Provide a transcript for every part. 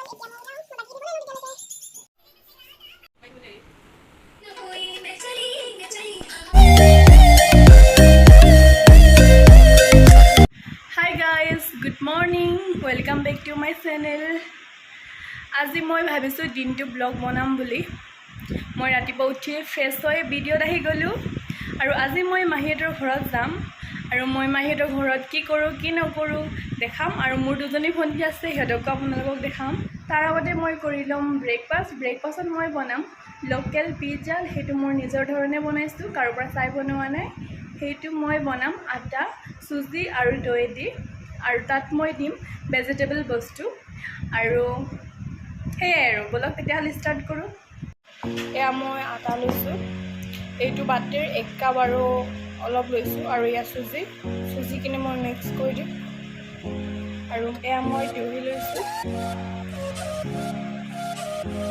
Hi guys, good morning. Welcome back to my channel. আজি মই ভাবিছো দিনটো ব্লগ বনাম বুলি মই ৰাতিপুৱা উঠি ফ্ৰেছ হৈ ভিডিঅ'ত আহি গলো আৰু আজি মই মাহীহঁতৰ ঘৰত যাম আৰু মই মাহীহঁতৰ ঘৰত কি কৰোঁ কি নকৰোঁ দেখাম আৰু মোৰ দুজনী ভণ্টি আছে সিহঁতকো আপোনালোকক দেখাম তাৰ আগতে মই কৰি ল'ম ব্ৰেকফাষ্টত মই বনাম লোকেল পিজ্জা সেইটো মোৰ নিজৰ ধৰণে বনাইছোঁ কাৰো পৰা চাই বনোৱা নাই সেইটো মই বনাম আটা চুজি আৰু দৈ দি আৰু তাত মই দিম ভেজিটেবল বস্তু আৰু সেয়াই আৰু বলক তেতিয়াহ'লে ষ্টাৰ্ট কৰোঁ এয়া মই আটা লৈছোঁ এইটো বাটিৰ 1 কাপ আৰু অলপ লৈছোঁ আৰু এয়া চুজিখিনি মই মিক্স কৰি দিম আৰু এয়া মই দৈ লৈছোঁ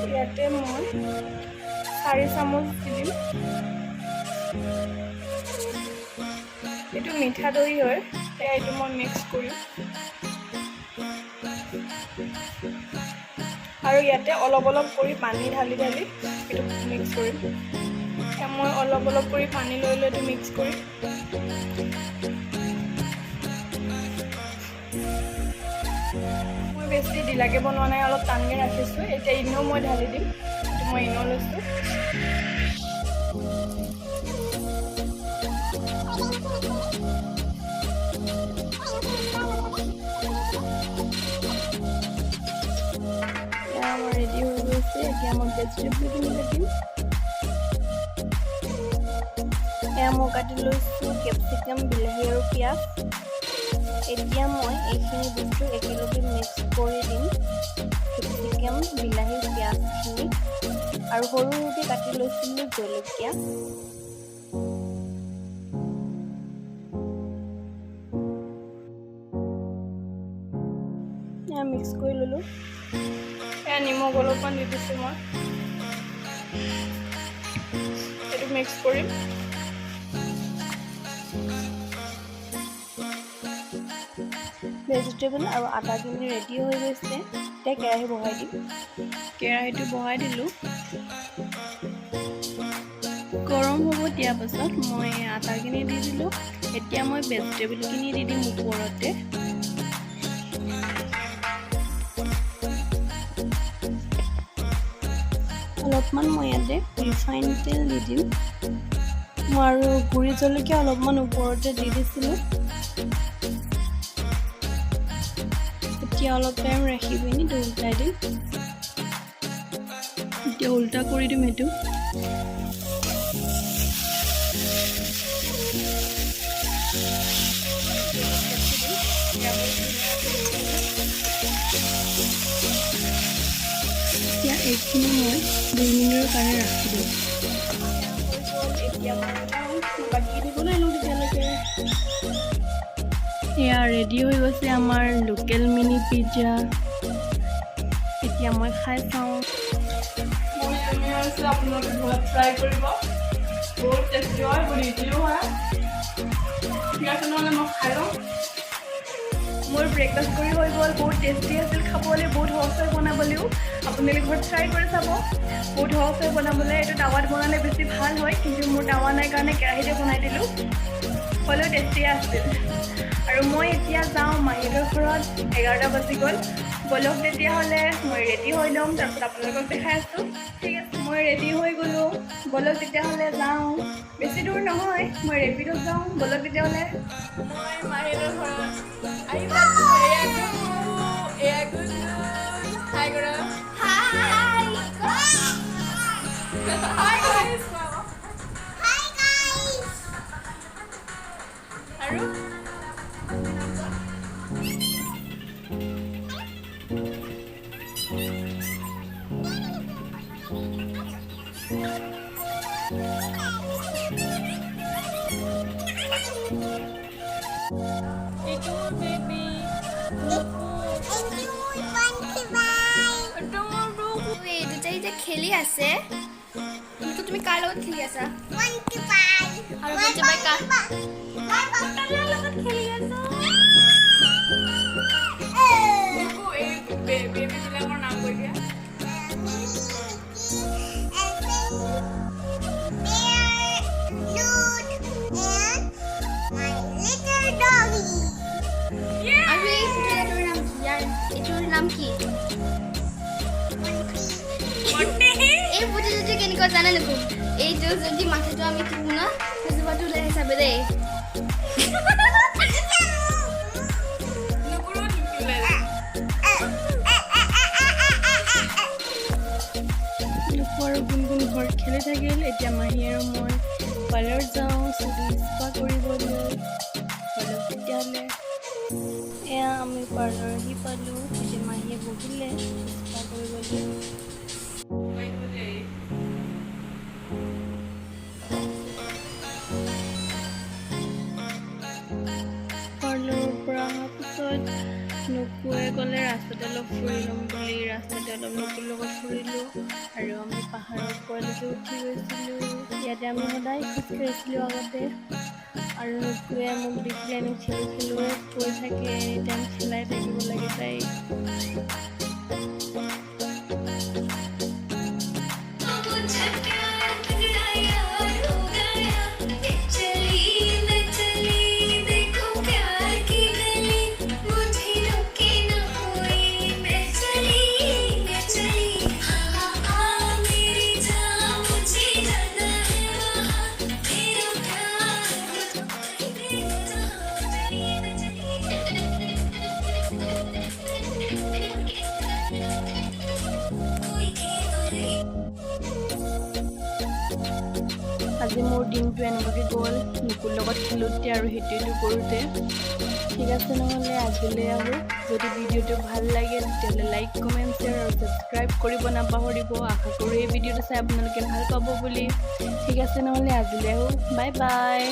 ইয়াতে মই 4 চামুচ দি দিম এইটো মিঠা দৈ হয় এয়া এইটো মই মিক্স কৰিম আৰু ইয়াতে অলপ কৰি পানী ঢালি এইটো মিক্স কৰিম মই অলপ কৰি পানী লৈ এইটো মিক্স কৰিম মই বেছি ঢিলাকে বনোৱা নাই অলপ টানকৈ ৰাখিছোঁ এতিয়া ইনো মই ঢালি দিম এইটো মই ইনো লৈছোঁ ৰেডি হৈ গৈছে এতিয়া মই ভেজিটেবলখিনি কাটিম এয়া মই কাটি লৈছোঁ কেপচিকাম বিলাহী আৰু পিঁয়াজ এতিয়া মই এইখিনি বস্তু একেলগে মিক্স কৰি দিম কেপচিকাম বিলাহী পিঁয়াজখিনি আৰু সৰু সৰুকৈ কাটি লৈছিলোঁ জলকীয়া এয়া মিক্স কৰি ল'লোঁ এয়া নিমখ অলপমান দি দিছোঁ মই এইটো মিক্স কৰিম ভেজিটেবল আৰু আটাখিনি ৰেডি হৈ গৈছে এতিয়া কেৰাহী বহাই দিম কেৰাহীটো বহাই দিলোঁ গৰম হ'ব দিয়াৰ পাছত মই আটাখিনি দি দিলোঁ এতিয়া মই ভেজিটেবলখিনি দি দিম ওপৰতে অলপমান মই ইয়াতে ৰিফাইন তেল দি দিম মই আৰু গুড়ি জলকীয়া অলপমান ওপৰতে দি দিছিলোঁ এতিয়া অলপ টাইম ৰাখি পিনি উল্টাই দিম এতিয়া উল্টা কৰি দিম এইটো এতিয়া এইখিনি মই 2 মিনিটৰ কাৰণে ৰাখি দিম এতিয়া বাকী দিবলৈ আনো তেতিয়ালৈকে এয়া ৰেডি হৈ গৈছে আমাৰ লোকেল মিনি পিজ্জা এতিয়া মই খাই চাওঁ আপোনালোকে ঘৰত ট্ৰাই কৰিব বহুত টেষ্টি হয় বহুত ইজিও হয় ঠিক আছে নহ'লে মই খাই লওঁ মোৰ ব্ৰেকফাষ্ট কৰি হৈ গ'ল বহুত টেষ্টি আছিল খাবলৈ বহুত সহজ হয় বনাবলৈও আপোনালোকে ঘৰত ট্ৰাই কৰি চাব বহুত সহজ হয় বনাবলৈ এইটো টাৱাত বনালে বেছি ভাল হয় কিন্তু মোৰ টাৱা নাই কাৰণে কেৰাহীতে বনাই দিলোঁ হ'লেও টেষ্টি আছিল আৰু মই এতিয়া যাওঁ মাহীহঁতৰ ঘৰত 11টা বাজি গ'ল বলক তেতিয়াহ'লে মই ৰেডি হৈ ল'ম তাৰপিছত আপোনালোকক দেখাই আছোঁ ঠিক আছে মই ৰেডি হৈ গ'লোঁ বলক তেতিয়াহ'লে যাওঁ বেছি দূৰ নহয় মই ৰেপিডত যাওঁ বলক তেতিয়াহ'লে মই মাহীহঁতৰ ঘৰত আহিবা হাই কৰা হাই গাইজ আৰু itu baby দুটাই খেলি আছে কিন্তু তুমি কাৰ লগত খেলি আছা আৰু মই বাই কাৰ লগত খেলি আছো এই বেবি বিলাকৰ নাম কৈ নাম কি এই বুটিটো কেনেকুৱা জানা নেকি এইটো যদি মাথাটো আমি কিনো না হেজবাটো লৈ হিচাপে দেই আৰু গুণগুণ ঘৰত খেলি থাকিল এতিয়া মাহী আৰু মই পাৰ্লাৰ যাওঁ চুলি স্পা কৰিবলৈ অলপ তেতিয়াহ'লে এয়া আমি পাৰ্লাৰ আহি পালোঁ এতিয়া মাহীয়ে বহিলে স্পা কৰিবলৈ পাৰ্লাৰৰ পৰা অহাৰ পিছত নুকুৱে ক'লে ৰাস্তাতে অলপ ফুৰি ল'ম বুলি ৰাস্তাতে অলপ নুকুৰ লগত ফুৰিলোঁ আৰু আমি পাহাৰৰ ওপৰলৈকে উঠি গৈছিলোঁ ইয়াতে আমি সদায় খোজকাঢ়িছিলোঁ আগতে আৰু নুকুৱে মোক দেখিলে এনে খেলো খেলো কৈ থাকে এনিটাইম খেলাই থাকিব লাগে তাই আজি মোৰ দিনটো এনেকুৱাকৈ গ'ল নুকুৰ লগত খেলোঁতে আৰু সেইটোৱেটো কৰোঁতে ঠিক আছে নহ'লে আজিলৈ আৰু যদি ভিডিঅ'টো ভাল লাগে তেতিয়াহ'লে লাইক কমেণ্ট শ্বেয়াৰ আৰু ছাবস্ক্ৰাইব কৰিব নাপাহৰিব আশা কৰোঁ এই ভিডিঅ'টো চাই আপোনালোকে ভাল পাব বুলি ঠিক আছে নহ'লে আজিলৈ বাই বাই